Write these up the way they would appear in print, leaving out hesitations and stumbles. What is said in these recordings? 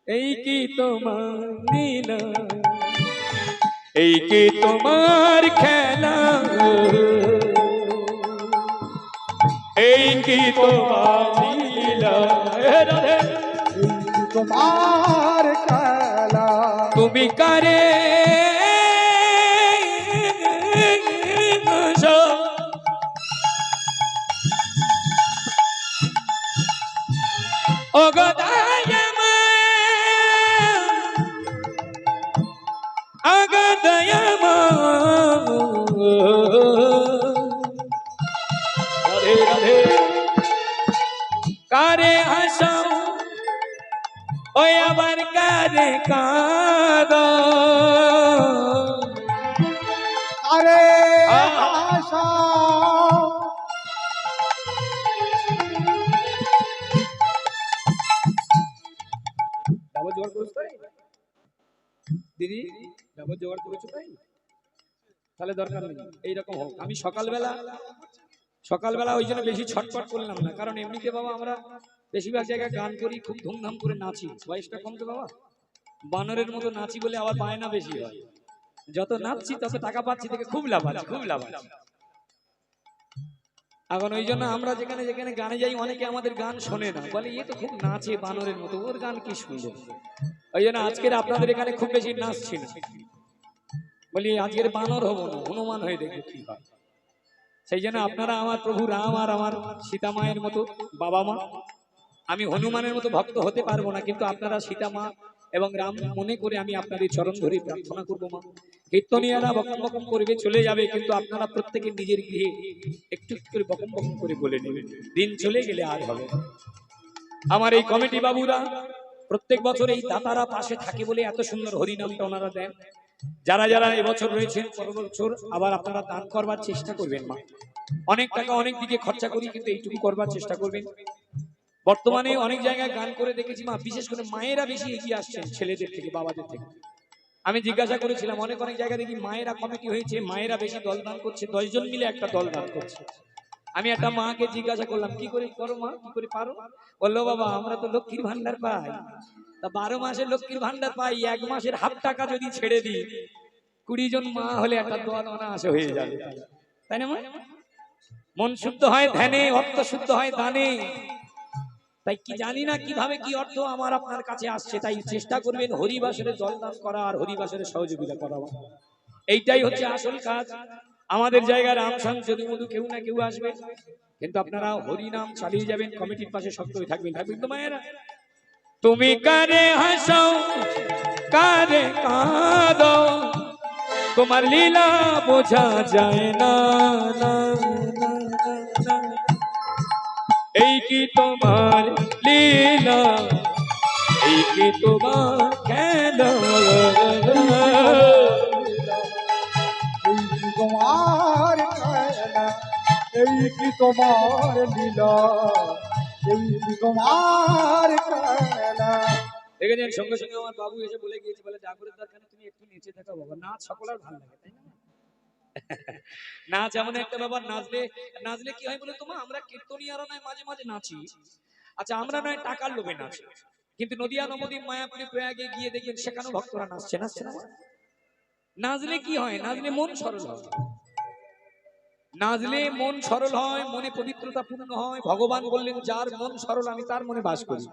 এই কি তোমার লীলা, এই কি তোমার খেলা, এই কি তোমার লীলা, রাধে তোমার খেলা। তুমি কারে ও গদয়মা আগদয়মা, রাধে রাধে কারে হাসাও ওই আবার কারে কাঁদো, আরে আশা ডাবল জোগাড় করেছো তাই দিদি, ডাবল জোগাড় করেছো তাই, তাহলে দরকার নেই এইরকম হোক। আমি সকালবেলা ওই জন্য বেশি ছটফট করলাম না, কারণ এমনিতে বাবা আমরা বেশিরভাগ জায়গায় গান করি, খুব ধুমধাম করে নাচি, বয়সটা কম তো বাবা, বানরের মতো নাচি বলে আবার বায়না বেশি হয়, যত নাচছি তত টাকা পাচ্ছি থেকে খুব লাভ আছে, খুব লাভ আছে। এখন ওই জন্য আমরা যেখানে যেখানে গানে যাই অনেকে আমাদের গান শোনে না, বলে এ তো খুব নাচে বানরের মতো, ওর গান কি শুনবো। ওই জন্য আজকের আপনাদের এখানে খুব বেশি নাচছি না, বলি আজকের বানর হবো না, হনুমান হয়ে দেখবো কি হয়। সেই জন্য আপনারা আমার প্রভু রাম আর আমার সীতা মায়ের মতো বাবা মা, আমি হনুমানের মতো ভক্ত হতে পারবো না, কিন্তু আপনারা সীতা মা এবং রাম মনে করে আমি আপনাদের চরণ ধরে প্রার্থনা করবো। মা কীর্তনিয়ারা বকম বকম করবে চলে যাবে, কিন্তু আপনারা প্রত্যেকে নিজের গৃহে একটু করে বকম বকম করে বলে নেবেন, দিন চলে গেলে আর হবে। আমার এই কমিটি বাবুরা প্রত্যেক বছর এই দাতারা পাশে থাকে বলে এত সুন্দর হরিনামটা ওনারা দেন। যারা যারা এবছর রয়েছেন পরের বছর আবার আপনারা দান করবার চেষ্টা করবেন। মা অনেক টাকা অনেক দিকে খরচা করি, কিন্তু এইটুকু করবার চেষ্টা করবেন। বর্তমানে অনেক জায়গায় গান করে দেখেছি মা, বিশেষ করে মায়েরা বেশি এগিয়ে আসছেন ছেলেদের থেকে, বাবাদের থেকে। আমি জিজ্ঞাসা করেছিলাম, অনেক অনেক জায়গায় দেখি মায়েরা কমিটি হয়েছে, মায়েরা বেশি দল দান করছে, 10 জন মিলে একটা দল দান করছে। আমি একটা মাকে জিজ্ঞাসা করলাম, কি করে করো মা, কি করে পারো? বললো বাবা আমরা তো লক্ষ্মীর ভান্ডার পাই, তা 12 মাসে লক্ষ্মীর ভান্ডার পাই, 1 মাসের হাফ টাকা যদি ছেড়ে দিই 20 জন মা হলে একটা দল অনায়াসে হয়ে যাবে, তাই না মা? মন শুদ্ধ হয় ধ্যানে, অর্থ শুদ্ধ হয় দানে। তাই কি জানি না কিভাবে কি অর্থ আমার আপনার কাছে আসছে, তাই চেষ্টা করবেন হরিবাসরে জলদান করা আর হরিবাসরে সহযোগিতা করা, এইটাই হচ্ছে আসল কাজ। আমাদের জায়গায় রামসান যদি মধু কেউ না কেউ আসবে, কিন্তু আপনারা হরিনাম চালিয়ে যাবেন, কমিটির পাশে শক্ত হয়ে থাকবেন, থাকবেন তো মায়েরা? তুমি কারে হাসাও কারে কাঁদো, তোমার লীলা বোঝা যায় না, এই কি তোমার লীলা, এই কি তোমার খেলা, এই কি তোমার খেলা, এই কি তোমার লীলা, এই কি তোমার খেলা। দেখেছেন সঙ্গে সঙ্গে আমার বাবু এসে বলে গিয়েছে, বলে জাগরের দরকার তুমি একটু নেচে দেখো বাবা, নাচ সকলের ভালো লাগে তাই না? নাচ এমন একটা ব্যাপার, নাচলে নাচলে কি হয় বলে তোমার, আমরা কীর্তনিয়ারা নয় মাঝে মাঝে নাচি, আচ্ছা আমরা নয় টাকার লোভে নাচি, কিন্তু নদিয়া নবদ্বীপ মায়াপুরে প্রয়াগে গিয়ে দেখবেন সেখানেও ভক্তরা নাচছে, নাচছে না? নাচলে কি হয়? নাচলে মন সরল হয়, নাচলে মন সরল হয়, মনে পবিত্রতা পূর্ণ হয়। ভগবান বললেন যার মন সরল আমি তার মনে বাস করি,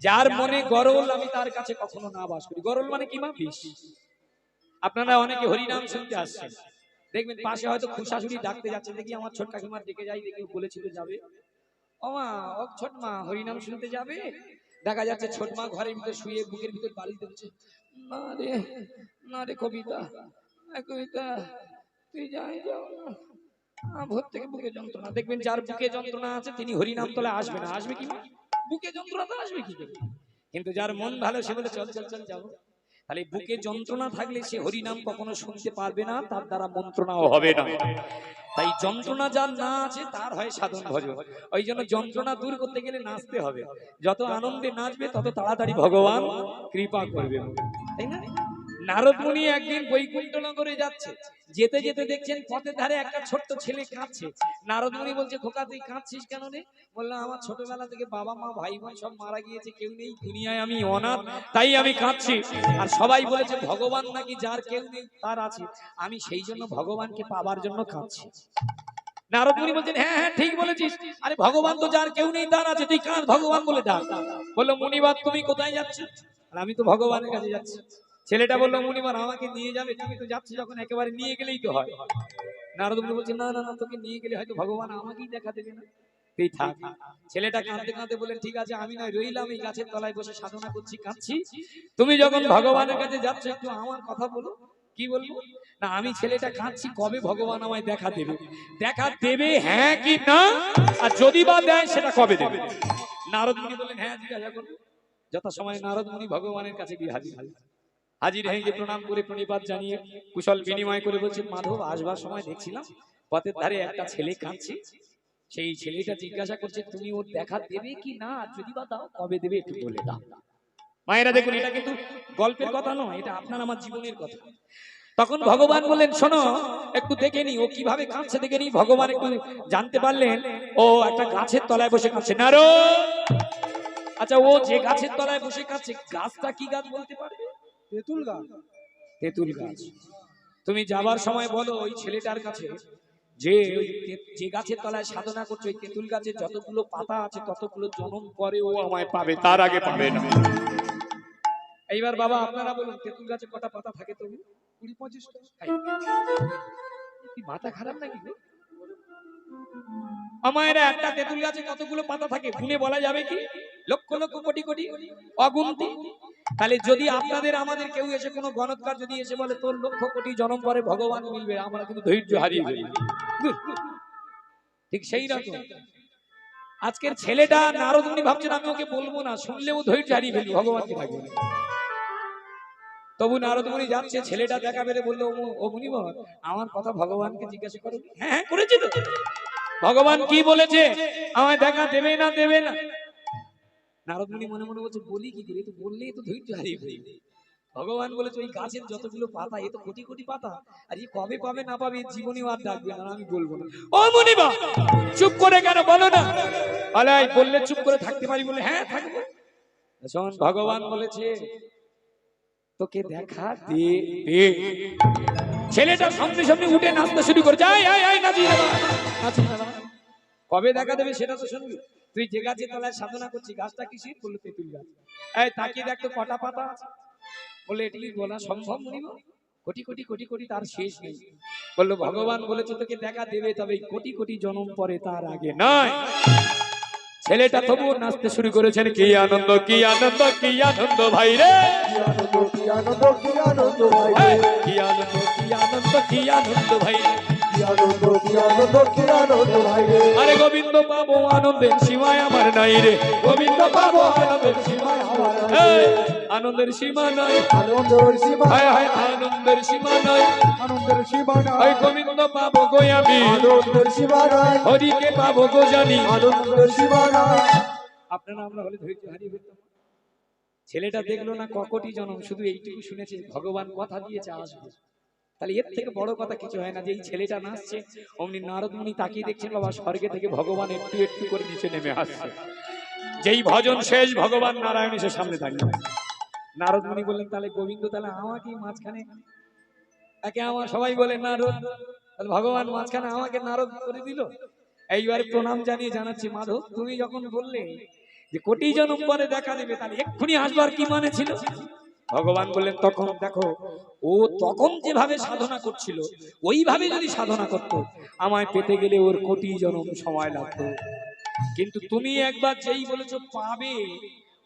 যার মনে গরল আমি তার কাছে কখনো না বাস করি। গরল মানে কি মা? বিষ। আপনারা অনেকে হরিনাম শুনতে আসছেন, দেখবেন পাশে হয়তো খুশাশুড়ি ডাকতে যাচ্ছে, দেখি আমার ছোট কাকিমার দিকে যাই, দেখি বলেছিল যাবে, ও মা ও ছোট মা হরিনাম শুনতে যাবে, দেখা যাচ্ছে ছোট মা ঘরের ভিতর শুয়ে বুকের ভিতর বালি দিচ্ছে, না রে না রে কবিতা, কবিতা তুই যাই যাও না, ভোর থেকে বুকে যন্ত্রণা। দেখবেন যার বুকে যন্ত্রণা আছে তিনি হরিনাম তলে আসবে না, আসবে কি মা? বুকে যন্ত্রণা তো আসবে কি করে? কিন্তু যার মন ভালো সে বলে চল চল চল যাবো। তাহলে বুকে যন্ত্রণা থাকলে সে হরিনাম কখনো শুনতে পারবে না, তার দ্বারা মন্ত্রণাও হবে না। তাই যন্ত্রণা যার না আছে তার হয় সাধন ভজন। ওই জন্য যন্ত্রণা দূর করতে গেলে নাচতে হবে, যত আনন্দে নাচবে তত তাড়াতাড়ি ভগবান কৃপা করবে, তাই না? নারদ মুনি একদিন বৈকুণ্ঠ নগরে যাচ্ছে, যেতে যেতে দেখছেন পথের ধারে একটা ছোট্ট ছেলে কাঁদছে। নারদ মুনি বলছে, খোকা তুই কাঁদছিস কেন রে? বললাম, আমার ছোটবেলা থেকে বাবা মা ভাই বোন সব মারা গিয়েছে, কেউ নেই দুনিয়ায়, আমি অনাথ, তাই আমি কাঁদছি। আর সবাই বলেছে ভগবান নাকি যার কেউ নেই তার আছে, আমি সেই জন্য ভগবানকে পাবার জন্য কাঁদছি। নারদ মুনি বলছেন, হ্যাঁ হ্যাঁ ঠিক বলেছিস, আরে ভগবান তো যার কেউ নেই তার আছে, তুই কাঁদ ভগবান বলে ডাক। বললো, মুনিবার তুমি কোথায় যাচ্ছ? আমি তো ভগবানের কাছে যাচ্ছি। ছেলেটা বললো, মুনিবার আমাকে নিয়ে যাবে? তুমি তো যাচ্ছ যখন একেবারে নিয়ে গেলেই তো হয়। নারদ মুনি বলছে, না না না, তোকে নিয়ে গেলে হয়তো ভগবান আমাকেই দেখা দেবে না, তুই থাক। ছেলেটা কাঁদতে কাঁদতে বললেন, ঠিক আছে, আমি নয় রইলাম এই গাছের তলায় বসে সাধনা করছি, কাঁদছি, তুমি যখন ভগবানের কাছে যাচ্ছ একটু আমার কথা বলো। কি বলবো? না, আমি ছেলেটা কাঁদছি, কবে ভগবান আমায় দেখা দেবে? দেখা দেবে হ্যাঁ কি না, আর যদি বা দেয় সেটা কবে দেবে? নারদ মুনি বললেন, হ্যাঁ জিজ্ঞাসা করুন। যথাসময়ে নারদ মুনি ভগবানের কাছে গিয়ে হাজির হয়ে গিয়ে প্রণাম করে প্রণিপাত জানিয়ে কুশল বিনিময় করে বলছেন, মাধব আসবার সময় দেখছিলাম পথের ধারে একটা ছেলে কাঁদছে, সেই ছেলেটা জিজ্ঞাসা করছে তুমি ওর দেখা দেবে কি না, যদি বা দাও কবে দেবে একটু বলে দাও। মায়েরা দেখুন, এটা কিন্তু গল্পের কথা নয়, এটা আপনার আমার জীবনের কথা। তখন ভগবান বললেন, শোনো একটু দেখে নি ও কিভাবে কাঁদছে, দেখে নি। ভগবান একটু জানতে পারলেন ও একটা গাছের তলায় বসে কাঁদছে। আচ্ছা, ও যে গাছের তলায় বসে কাঁদছে, গাছটা কি গাছ বলতে পারবে? তেঁতুল গাছ। তেঁতুল গাছ। তুমি যাবার সময় বলো ওই ছেলেটার কাছে যে যে গাছের তলায় সাধনা করছে, ওই তেঁতুল গাছের যতগুলো পাতা আছে ততগুলো জন্ম পরে ও আমায় পাবে, তার আগে পাবে না। এইবার বাবা আপনারা বলুন, তেঁতুল গাছে কটা পাতা থাকে? তবু 20-25টা। মাথা খারাপ নাকি গো? আমার একটা তেঁতুল গাছে কতগুলো পাতা থাকে গুনে বলা যাবে কি? লক্ষ লক্ষ কোটি কোটি, অগুন্তি। তাহলে যদি আপনাদের আমাদের কেউ এসে কোনো গণৎকার যদি এসে বলে তোর লক্ষ কোটি জন্ম পরে ভগবান মিলবে, আমরা কিন্তু ধৈর্য হারিয়ে ফেলি। ঠিক সেই রকম আজকের ছেলেটা নারদ মুনি ভাবছেন আমি ওকে বলবো না, শুনলেও ধৈর্য হারিয়ে ফেলবো, ভগবানকে থাকবে না। তবু নারদ মুনি যাচ্ছে, ছেলেটা দেখা পেলে বললো, ও মুনিবর আমার কথা ভগবানকে জিজ্ঞাসা করো। হ্যাঁ হ্যাঁ করেছি তো। ভগবান কি বলেছে, আমায় দেখা দেবে না দেবে না? নারদ মুনি মনে মনে বলছে, বলি কি করে, তো বললেই তো ধৈর্য হারিয়ে ফেলবে। ভগবান বলেছে ওই গাছের যতগুলো পাতা, এ তো কোটি কোটি পাতা, আর এই কবে পাবে না পাবে জীবনেও আর ডাকবে না, আমি বলবো না। ও মুনিবা চুপ করে কেন, বলো না। আলাই বললে চুপ করে থাকতে পারি? বলে হ্যাঁ থাকবো। শোন, ভগবান বলেছে তোকে দেখা দেবে। ছেলেটা সামনে সামনে উঠে নাচতে শুরু করে, কবে দেখা দেবে সেটা তো শুনবি। তুই যে গাছের তলায় সাধনা করছিস, গাছটা কিসের? বললো তেঁতুল গাছ। এই তাকিয়ে দেখ তো কটা পাতা আছে। বলে এটি বলা সম্ভব মুনিব? কোটি কোটি কোটি কোটি, তার শেষ নেই। বললো ভগবান বলেছে তোকে দেখা দেবে, তবে কোটি কোটি জন্ম পরে, তার আগে নয়। ছেলেটা তবুও নাচতে শুরু করেছেন, কি আনন্দ কি আনন্দ কি আনন্দ ভাই রে, কি আনন্দ কি আনন্দ কি আনন্দ ভাই রে, কি আনন্দ কি আনন্দ কি আনন্দ ভাই রে, কি আনন্দ কি আনন্দ কি আনন্দ ভাই রে। আরে গোবিন্দ পাবো আনন্দের সীমায় আমার নাই রে, গোবিন্দ পাবো আনন্দের সীমায় আমার নাই, আনন্দের সীমা নাই, আনন্দের সীমা, হায় হায় আনন্দের সীমা নাই, আনন্দের সীমা নাই, ওই গোবিন্দ পাবো গো আমি, আনন্দের সীমা নাই, হরিকে পাবো গো জানি, আনন্দের সীমা নাই। আপনারা আমরা হলে ধৈর্য হারিয়ে ফেলতাম। ছেলেটা দেখলো না ককটি জনম, শুধু এইটুকু শুনেছে ভগবান কথা দিয়েছে আসবে। তাহলে এর থেকে বড় কথা কিছু হয় না। যে এই ছেলেটা নাচছে, অমনি নারদ মুনি তাকিয়ে দেখছেন, বাবা স্বর্গে থেকে ভগবান একটু একটু করে নিচে নেমে আসছে। যেই ভজন শেষ, ভগবান নারায়ণ এসে সামনে দাঁড়িয়ে। নারদ মুনি বললেন, তাহলে গোবিন্দ তাহলে আমাকে মাঝখানে, তাকে আমার সবাই বলে নারদ, তাহলে ভগবান মাঝখানে আমাকে নারদ করে দিল। এইবারে প্রণাম জানিয়ে জানাচ্ছি, মাধব তুমি যখন বললে যে কোটি জন্ম পরে দেখা দেবে, তাহলে এক্ষুনি আসবার কি মানে ছিল? ভগবান বললেন, তখন দেখো ও তখন যেভাবে সাধনা করছিল, ওইভাবে যদি সাধনা করতো, আমায় পেতে গেলে ওর কোটি জন্ম সময় লাগতো। কিন্তু তুমি একবার যেই বলেছো পাবে,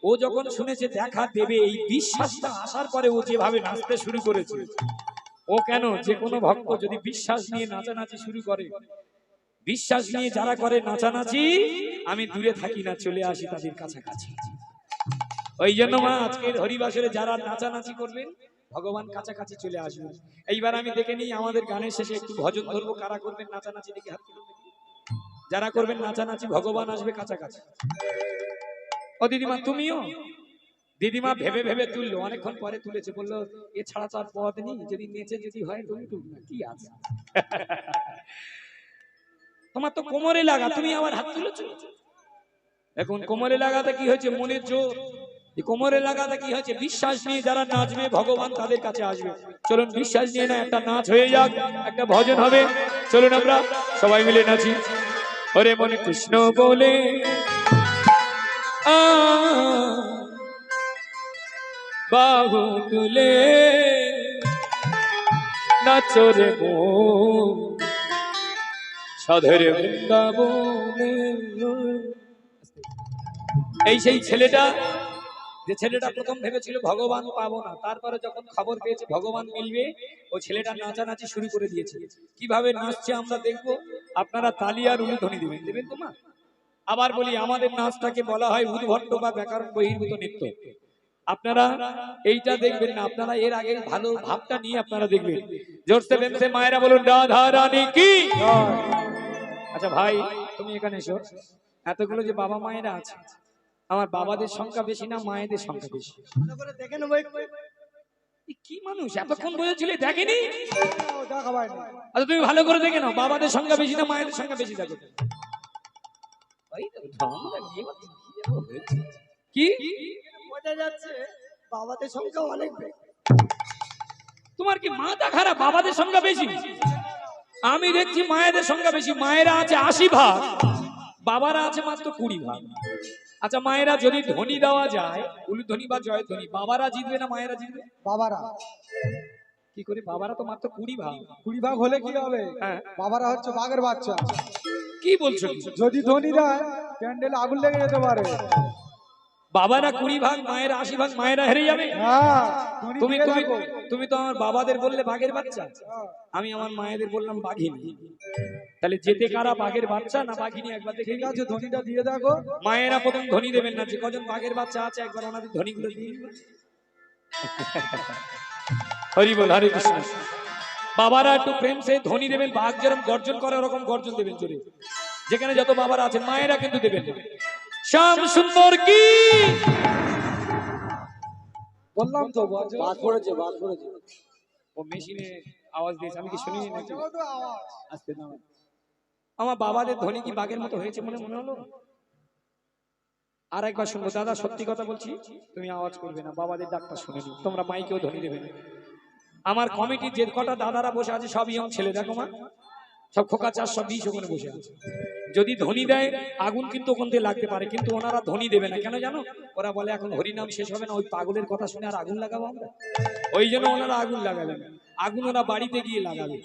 ও যখন শুনেছে দেখা দেবে, এই বিশ্বাসটা আসার পরে ও যেভাবে নাচতে শুরু করেছে। ও কেন, যে কোনো ভক্ত যদি বিশ্বাস নিয়ে নাচানাচি শুরু করে, বিশ্বাস নিয়ে যারা করে নাচানাচি, আমি দূরে থাকি না, চলে আসি তাদের কাছাকাছি। ওই জন্য মা আজকের হরিবাসরে যারা নাচানাচি করবেন, ভগবান কাছাকাছি চলে আসবেন। এইবার আমি দেখে নিই আমাদের গানের শেষে একটু ভজন ধরবো, কারা করবেন নাচানাচি দেখে হাত তুলুন। যারা করবেন নাচানাচি, ভগবান আসবে কাছাকাছি। ও দিদিমা তুমিও দিদিমা ভেবে ভেবে তুললো, অনেকক্ষণ পরে তুলেছে, বললো এছাড়া তো আর পথ নেই, যদি নেচে যদি হয় তুমি টুক না, কি আছে। তোমার তো কোমরে লাগা, তুমি আবার হাত তুলেছো। এখন কোমরে লাগাতে কি হয়েছে, মনের জোর। এই কোমরে লাগাতে কি হয়েছে, বিশ্বাস নিয়ে যারা নাচবে ভগবান তাদের কাছে আসবে। চলুন বিশ্বাস নিয়ে না একটা নাচ হয়ে যাক, একটা ভজন হবে। চলুন আমরা সবাই মিলে নাচি। হরে মনে কৃষ্ণ বলে আ বাহু তুলে নাচরে মন সাধের বৃন্দাবনে। এই সেই ছেলেটা, যে ছেলেটা প্রথম ভেবেছিল ভগবান পাবো না, তারপরে যখন খবর পেয়েছে ভগবান মিলবে, ও ছেলেটা নাচানাচি শুরু করে দিয়েছে। কিভাবে নাচছে আমরা দেখবো, আপনারা তালি আর উলুধ্বনি দিবেন, দেবেন তো মা? আবার বলি, আমাদের নাচটাকে বলা হয় উদ্ভট বা ব্যাকরণ বহির্ভূত নৃত্য। আপনারা এইটা দেখবেন না, আপনারা এর আগে ভালো ভাবটা নিয়ে আপনারা দেখবেন। জোরসে বেমসে মায়েরা বলুন রাধা রানী কি। আচ্ছা ভাই, তুমি এখানে এসো। এতগুলো যে বাবা মায়েরা আছে, আমার বাবাদের সংখ্যা বেশি না মায়েদের সংখ্যা বেশি? দেখে নেবো কি মানুষ এতক্ষণ বলেছিলে দেখেনি? দেখা ভাই আচ্ছা তুমি ভালো করে দেখে নাও, বাবাদের সংখ্যা বেশি না মায়েদের সংখ্যা বেশি? দেখো কি বোঝা যাচ্ছে বাবাদের সংখ্যা অনেক বেশি। তোমার কি মাথা খারাপ? বাবাদের সংখ্যা বেশি, আমি দেখছি মায়েদের সংখ্যা বেশি। মায়েরা আছে 80 ভাগ, বাবারা আছে মাত্র 20 ভাগ। আচ্ছা মায়েরা যদি ধ্বনি দেওয়া যায়, উলুধ্বনি বা জয়ধ্বনি, বাবারা জিতবে না মায়েরা জিতবে? বাবারা। কি করে? বাবারা তো মাত্র 20 ভাগ। 20 ভাগ হলে কি হবে? হ্যাঁ, বাবারা হচ্ছে বাঘের বাচ্চা। কি বলছো? যদি ধ্বনি দেয় প্যান্ডেলে আগুন লেগে যেতে পারে। বাবারা 20 ভাগ, মায়েরা 80 ভাগ, মায়েরা হেরে যাবে। হ্যাঁ, তুমি তুমি তুমি তো আমার বাবাদের বললে বাঘের বাচ্চা, আমি আমার মায়েদের বললাম বাঘিনী। তাহলে যেতে কারা, বাঘের বাচ্চা না বাঘিনী? একবার দেখে ঠিক আছে, ধ্বনিটা দিয়ে দেখো। মায়েরা প্রথম ধ্বনি দেবেন না, যে কজন বাঘের বাচ্চা আছে একবার ওনাদের ধ্বনিগুলো দিয়ে দিবেন। হরি বল, হরে কৃষ্ণ। বাবারা একটু প্রেম সে ধ্বনি দেবেন, বাঘ যেরকম গর্জন করে ওরকম গর্জন দেবেন জোরে, যেখানে যত বাবারা আছেন। মায়েরা কিন্তু দেবেন না। শ্যাম সুন্দর কি বললাম তো বাদ পড়েছে। ও মেশিনে আওয়াজ দিয়েছে, আমি কি শুনিনি নাকি? আস্তে না, আমার বাবাদের ধ্বনি কি বাঘের মতো হয়েছে মনে হলো? আর একবার শুনবো। দাদা সত্যি কথা বলছি, তুমি আওয়াজ করবে না, বাবাদের ডাকটা শুনে নি, তোমরা মাইকেও ধ্বনি দেবে না। আমার কমিটির যে কটা দাদারা বসে আছে সব ইয়ং ছেলে, দেখো মা, সব খোকা 420 ওখানে বসে আছে। যদি ধ্বনি দেয় আগুন কিন্তু ওখান থেকে লাগতে পারে, কিন্তু ওনারা ধ্বনি দেবে না। কেন জানো? ওরা বলে এখন হরিনাম শেষ হবে না, ওই পাগলের কথা শুনে আর আগুন লাগাবো আমরা? ওই জন্য ওনারা আগুন লাগাবে না। আগুন ওরা বাড়িতে গিয়ে লাগাবে।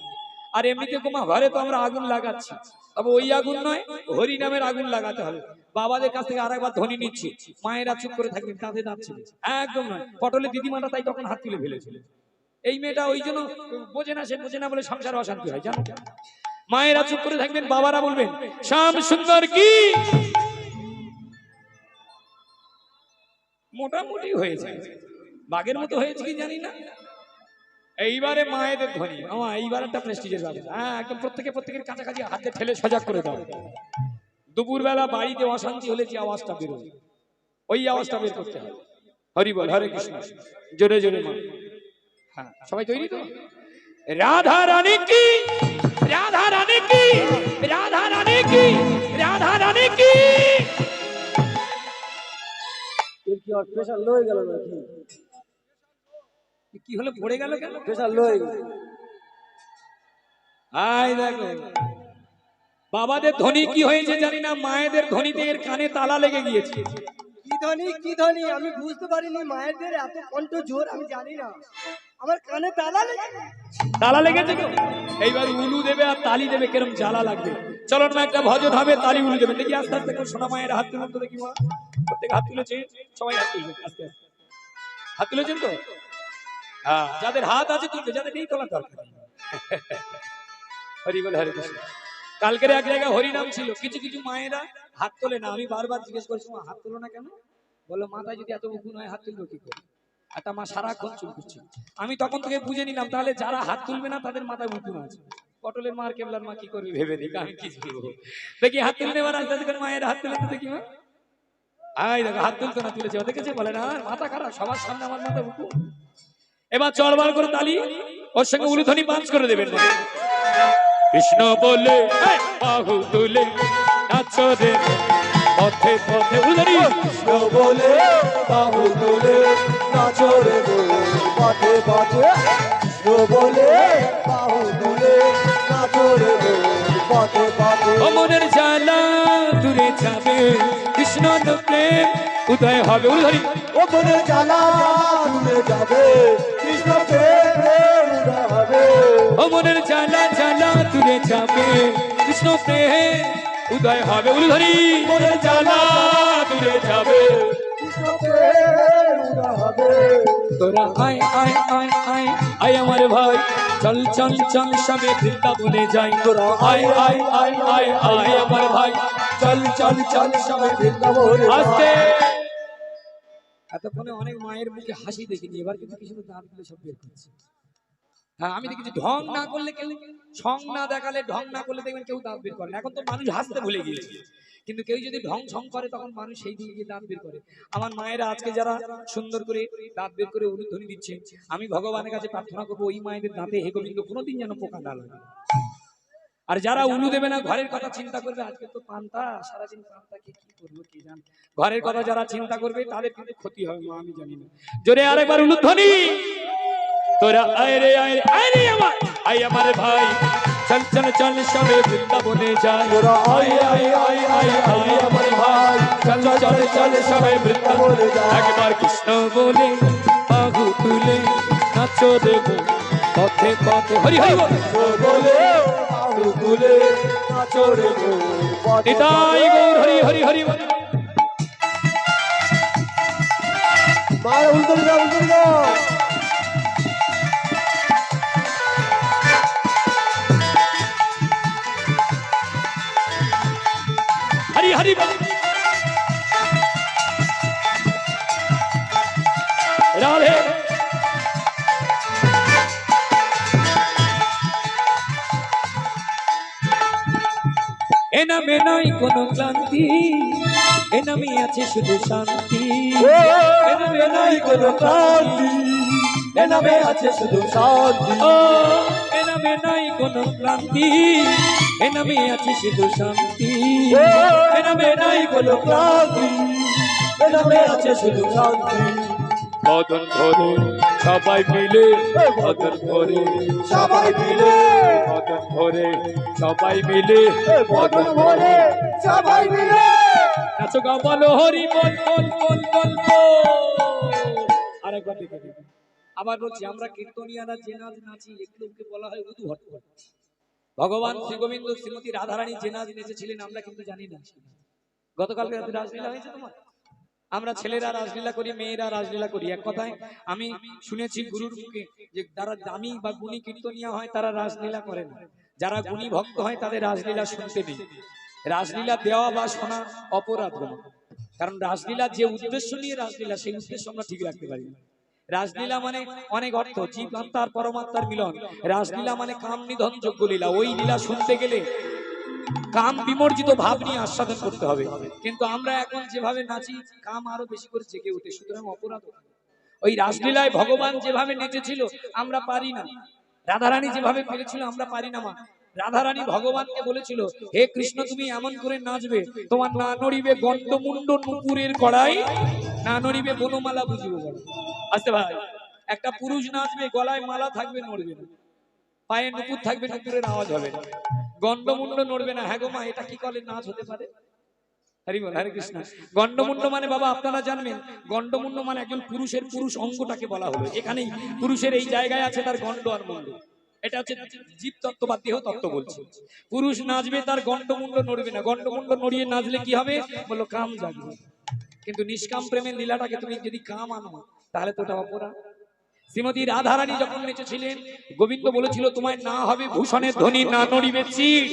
আর এমনিতে তোমা ঘরে তো আমরা আগুন লাগাচ্ছি, তবে ওই আগুন নয়, হরিনামের আগুন লাগাতে হবে। বাবাদের কাছ থেকে আরেকবার ধ্বনি নিচ্ছি, মায়েরা চুপ করে থাকবেন, কাঁধে দাঁড়ছে একদম নয়। পটলে দিদিমাটা তাই তখন হাত তুলে ফেলেছিল। এই মেয়েটা ওই জন্য বোঝে না, সে বোঝে না বলে সংসার অশান্তি হয়, জানো? মায়েরা চুপ করে থাকবেন, বাবারা বলবেন শ্যাম সুন্দর কি। মোটামুটি হয়েছে, বাঘের মতো হয়েছে কি জানি না। এইবারে মায়েদের ধ্বনি, এইবার একটা প্রেস্টিজের ব্যাপার। হ্যাঁ, একদম প্রত্যেকের কাছাকাছি হাতে ঠেলে সজাগ করে দাও। দুপুরবেলা বাড়িতে অশান্তি হলে যে আওয়াজটা বেরোয়, ওই আওয়াজটা বের করতে হবে। হরি বল, হরে কৃষ্ণ, জোরে জোরে মা। হ্যাঁ, সবাই তৈরি তো? রাধা রানী কি, রাধা রানী কি, রাধা রানী কি, রাধা রানী কি। কি আর প্রেসার লো হয়ে গেল নাকি? কি হলো, পড়ে গেল কেন? প্রেসার লো হয়ে গেল। দেখো বাবাদের ধ্বনি কি হয়েছে জানি না, মায়েদের ধ্বনিতে এর কানে তালা লেগে গিয়েছে। কি ধ্বনি আমি বুঝতে পারিনি। মায়েদের এত কণ্ঠ জোর আমি জানি না, আমার কানে তালা লেগেছে তো। এইবার উলু দেবে আর তালি দেবে, কেরম জ্বালা লাগবে। চলো না একটা ভজন হবে, তালি উলু দেবেন। দেখি আস্তে আস্তে করে সোনা মায়ের হাত তুলুন তো দেখি। মা প্রত্যেক হাত তুলেছে, সবাই হাত তুলবেন আস্তে আস্তে। হাত তুলেছেন তো? হ্যাঁ, যাদের হাত আছে তুলবে, যাদের নেই তোলার দরকার নেই। হরি বল, হরে কৃষ্ণ। কালকের এক জায়গায় হরিনাম ছিল, কিছু কিছু মায়েরা হাত তোলে না। আমি বারবার জিজ্ঞেস করছি, মা হাত তোলো না কেন? বলো মাথায় যদি এত উকুন হয় হাত তুলবো কি করে? একটা মা সারাক্ষণ চুল করছে। আমি তখন থেকে বুঝে নিলাম, তাহলে যারা হাত তুলবে না তাদের মাথায় উকুন আছে। পটলের মার কেবলার মা কি করবে ভেবে দিক, আমি কি বলবো। দেখি হাত তুলে নেবার আস্তে আস্তে করে মায়ের হাত তুলে তো দেখি। মা আই দেখো হাত তুলতো না, তুলেছে, ও দেখেছে, বলে না মাথা খারাপ, সবার সামনে আমার মাথা উঠু। এবার চড়বার করে তালি, ওর সঙ্গে উলুধ্বনি পাঁচ করে দেবেন। কৃষ্ণ বলে বাহু তুলে নাচো রে পথে পথে, উলুধ্বনি। কৃষ্ণ বলে বাহু তুলে নাচো রে পথে পথে, কৃষ্ণ বলে বাহু তুলে নাচো রে পথে পথে। ও মনের জ্বালা দূরে যাবে, কৃষ্ণ প্রেম উদয় হবে, উলুধ্বনি। ও মনের জ্বালা দূরে যাবে, কৃষ্ণ প্রেম উদয় হবে। ও মনের জ্বালা জ্বালা দূরে যাবে, কৃষ্ণ প্রেম উদয় হবে, উলুধ্বনি। মনের জ্বালা দূরে যাবে, কৃষ্ণ প্রেম উদয় হবে। তোরা আয় আয় আয় আয় আয় আমার ভাই, চল চল চল সবে বৃন্দাবনে যাই। তোরা আয় আয় আয় আয় আয় আমার ভাই, চল চল চল সবে বৃন্দাবনে যাই। আস্তে। এতক্ষণে অনেক মায়ের মুখে হাসি দেখিনি, এবার কিন্তু কিছু দাঁত গুলো সব বের করছে। হ্যাঁ, আমি দেখেছি ঢং না করলে কেউ, ছং না দেখালে, ঢং না করলে দেখবেন কেউ দাঁত বের করে না। এখন তো মানুষ হাসতে ভুলে গিয়েছে, কিন্তু কেউ যদি ঢং ছং করে তখন মানুষ সেই দিকে গিয়ে দাঁত বের করে। আমার মায়েরা আজকে যারা সুন্দর করে দাঁত বের করে উলুধ্বনি দিচ্ছে, আমি ভগবানের কাছে প্রার্থনা করবো ওই মায়েদের দাঁতে হে গোবিন্দ কোনোদিন যেন পোকা না লাগে। আর যারা উলু দেবে না, ঘরের কথা চিন্তা করবে, আজকে তো পান্তা, সারাদিন পান্তাকে কি করবো কি জান, ঘরের কথা যারা চিন্তা করবে তাদের কিন্তু ক্ষতি হবে মা, আমি জানি না। জোরে আরেকবার উলুধ্বনি। তোরা আয় রে আয় রে আয় রে আমার, আয় আমার ভাই, চল চল চল সবে বৃন্দাবনে যাই। তোরা আয় আয় আয় আয় আয় আমার ভাই, চল চল চল সবে বৃন্দাবনে যাই। একবার কৃষ্ণ বলে বাহু তুলে নাচো দেব পথে পথে, হরি হরি বল। কৃষ্ণ বলে বাহু তুলে নাচো রে পথে নিতাই গৌর হরি হরি হরি বল। মার উল্টোলি দাও, উল্টোলি দাও। হরি হরি বল। রাধে এ নামে নাই কোনো ক্লান্তি, এ নামে আছে শুধু শান্তি। এ নামে নাই কোনো ক্লান্তি, এ নামে আছে শুধু শান্তি। ও এ নামে নাই কোনো ক্লান্তি, এ নামে আছে শুধু শান্তি। এ নামে নাই কোনো ক্লান্তি, এ নামে আছে শুধু শান্তি। বদন ধরে সবাই মিলে, বদন ধরে সবাই মিলে, বদন ধরে সবাই মিলে, বদন ভরে সবাই মিলে। নাচো গা বলো হরি বল বল বল বল বল। আরেকবার দেখে দিন। আবার বলছি, আমরা কীর্তনিয়ারা যে নাচ নাচি এগুলোকে বলা হয় উদুহট। ভগবান শ্রী গোবিন্দ শ্রীমতী রাধারানী যে নাচ নেচেছিলেন আমরা কিন্তু জানি না। গতকালকে রাতে রাসলীলা হয়েছে তোমার, আমরা ছেলেরা রাসলীলা করি, মেয়েরা রাসলীলা করি। এক কথায় আমি শুনেছি গুরুর মুখে যে যারা দামি বা গুণী কীর্তনিয়া হয় তারা রাসলীলা করে না, যারা গুণী ভক্ত হয় তাদের রাসলীলা শুনতে নেই। রাসলীলা দেওয়া বা শোনা অপরাধ নয়, কারণ রাসলীলা যে উদ্দেশ্য নিয়ে রাসলীলা, সেই উদ্দেশ্য আমরা ঠিক রাখতে পারি না। রাসলীলা মানে অনেক অর্থ, জীবাত্মা আর পরমাত্মার মিলন। রাসলীলা মানে কাম নিধন যোগ্য লীলা। ওই লীলা শুনতে গেলে কাম বিমর্জিত ভাব নিয়ে আস্বাদন করতে হবে, কিন্তু আমরা এখন যেভাবে নাচি কাম আরো বেশি করে জেগে ওঠে, সুতরাং অপরাধ। ওই রাসলীলায় ভগবান যেভাবে নেচেছিল আমরা পারি না, রাধারানী যেভাবে পেরেছিল আমরা পারি না। মা রাধারানী ভগবানকে বলেছিল, হে কৃষ্ণ তুমি এমন করে নাচবে তোমার না নড়িবে গন্ডমুন্ড নুপুরের কড়াই, না নড়িবে বনমালা বুঝিব বড়। আস্তে ভাই, একটা পুরুষ নাচবে গলায় মালা থাকবে নড়বে না, পায়ে নুপুর থাকবে নুপুরের আওয়াজ হবে না, গন্ডমুন্ড নড়বে না। হ্যাঁ গো মা, এটা কি কলে নাচ হতে পারে? হরি বল, হরে কৃষ্ণ। গন্ডমুন্ড মানে বাবা আপনারা জানবেন, গন্ডমুন্ড মানে একজন পুরুষের পুরুষ অঙ্গটাকে বলা হলো। এখানেই পুরুষের এই জায়গায় আছে তার গন্ড আর মুন্ড। এটা হচ্ছে জীব তত্ত্ব বা দেহ তত্ত্ব বলছে। পুরুষ নাচবে তার গন্ডমুন্ড নড়বে না, গন্ডমুন্ড নড়িয়ে নাচলে কি হবে বলো, কাম জাগবে। কিন্তু নিষ্কাম প্রেমের লীলাটাকে তুমি যদি কাম আনো তাহলে তো ওটা অপরাধ। শ্রীমতী রাধারানী যখন নেচেছিলেন, গোবিন্দ বলেছিল তোমায় না হবে ভূষণের ধ্বনি, না নড়িবে চিড়।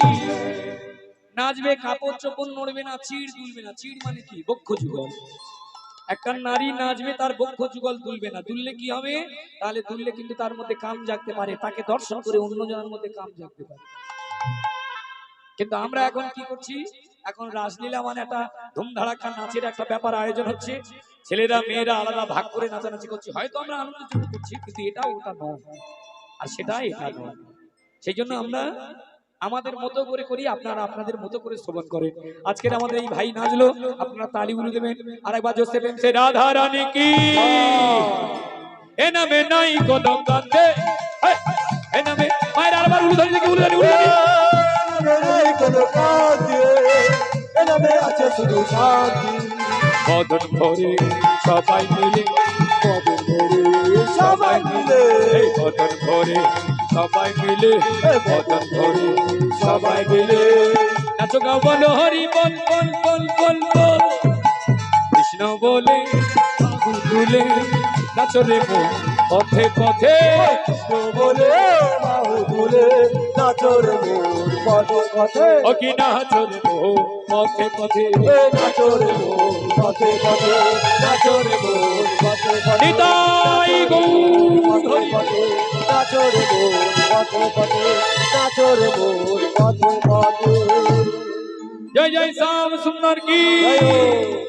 নাচবে কাপড় চোপড় নড়বে না, চিড় দুলবে না। চিড় মানে কি? বক্ষ যুগল। একটা নারী নাচবে তার বক্ষ যুগল দুলবে না, দুললে কি হবে? তাহলে দুললে কিন্তু তার মধ্যে কাম জাগতে পারে, তাকে দর্শন করে অন্য জনের মধ্যে কাম জাগতে পারে। কিন্তু আমরা এখন কি করছি, এখন রাসলীলা মানে একটা ধুমধাড়াক্কা নাচের একটা ব্যাপার আয়োজন হচ্ছে, ছেলেরা মেয়েরা আলাদা ভাগ করে নাচানাচি করছে, হয়তো আমরা আনন্দের জন্য করছি, কিন্তু এটা ওটা নয়, আর সেটা এটা নয়। সেই জন্য আমরা আমাদের মতো করে করি, আপনারা আপনাদের মতো করে শ্রবণ করেন। আজকের আমাদের এই ভাই নাচলো, আপনারা তালিগুলো দেবেন। আরেকবার জোসে প্রেম সে রাধা রানী কি, এ নামে নাই কোনো কান্দে, এ নামে মায়ের আরেকবার উলু ধরি, উলু ধরি, উলু ধরি। নাই কোনো কাঁদে, এ নামে আছে শুধু শান্তি। বদন ভরে সবাই মিলে, বদন ভরে সবাই মিলে, এই বদন ভরে সবাই মিলে, বদন ভরে সবাই মিলে নাচো গাও বলো হরি বল বল বল বল বল, কৃষ্ণ বলে বাহু তুলে নাচো রে মন পথে পথে, কৃষ্ণ বলে বাহু তুলে নাচো রে মোর পথে পথে। ও কি নাচো রে মন পথে পথে, নাচো রে মোর পথে পথে, নাচো রে মোর পথে পথে, নিতাই গৌর পথে পথে, নাচো রে মোর পথে পথে, নাচো রে মোর পথে পথে। জয় জয় শ্যাম সুন্দর কি। জয় হোক।